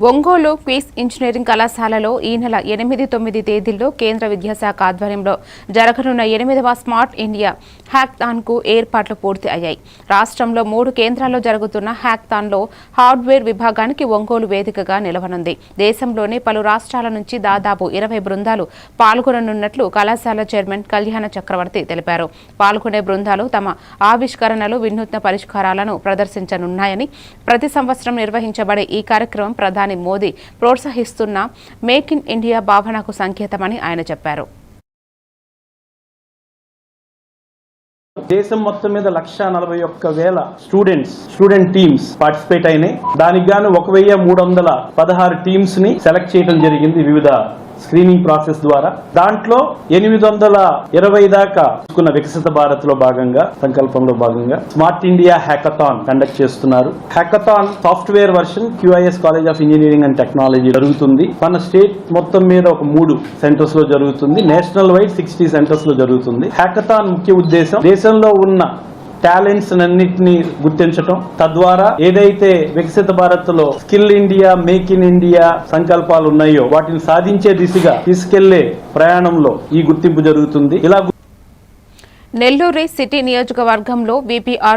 Ongole QIS engineering కళాశాలలో ఈ నెల 8-9 తేదీల్లో కేంద్ర విద్యాశాఖ ఆధ్వర్యంలో జరగనున్న 8వ స్మార్ట్ ఇండియా హ్యాకథాన్కు ఏర్పాట్లు పూర్తి అయ్యాయి. రాష్ట్రంలో 3 కేంద్రాల్లో జరుగుతున్న హ్యాకథాన్లో హార్డ్వేర్ విభాగానికి ఒంగోలు వేదికగా నిలవనుంది. దేశంలోని పలు రాష్ట్రాల నుంచి దాదాపు 20 బృందాలు పాల్గొననున్నట్లు కళాశాల చైర్మన్ కళ్యాణ చక్రవర్తి తెలిపారు. పాల్గొనే బృందాలు తమ ఆవిష్కరణలు, వినూత్న పరిష్కారాలను ప్రదర్శించనున్నాయని, ప్రతి సంవత్సరం నిర్వహించబడే ఈ కార్యక్రమం ప్రధాని మోదీ ప్రోత్సహిస్తున్న మేక్ ఇన్ ఇండియా భావనకు సంకేతమని ఆయన చెప్పారు. దేశం మొత్తం మీద 141,000 స్టూడెంట్ టీమ్స్ పార్టిసిపేట్ అయినాయి. దానికి గాను 1,316 టీమ్స్ ని సెలెక్ట్ చేయడం జరిగింది వివిధ స్క్రీనింగ్ ప్రాసెస్ ద్వారా. దాంట్లో 820 దాకా వికసిత భారత్ లో భాగంగా, సంకల్పంలో భాగంగా స్మార్ట్ ఇండియా హ్యాకథాన్ కండక్ట్ చేస్తున్నారు. Hackathon software version QIS college of engineering and technology జరుగుతుంది. మన స్టేట్ మొత్తం మీద ఒక 3 సెంటర్స్ లో జరుగుతుంది. నేషనల్ వైడ్ 60 సెంటర్స్ లో జరుగుతుంది. హ్యాకథాన్ ముఖ్య ఉద్దేశం దేశంలో ఉన్న టాలెంట్స్ అన్నింటినీ గుర్తించటం, తద్వారా ఏదైతే వికసిత భారత్ లో skill India, make in India సంకల్పాలు ఉన్నాయో వాటిని సాధించే దిశగా తీసుకెళ్లే ప్రయాణంలో ఈ గుర్తింపు జరుగుతుంది. ఇలా నెల్లూరు సిటీ నియోజకవర్గంలో VPR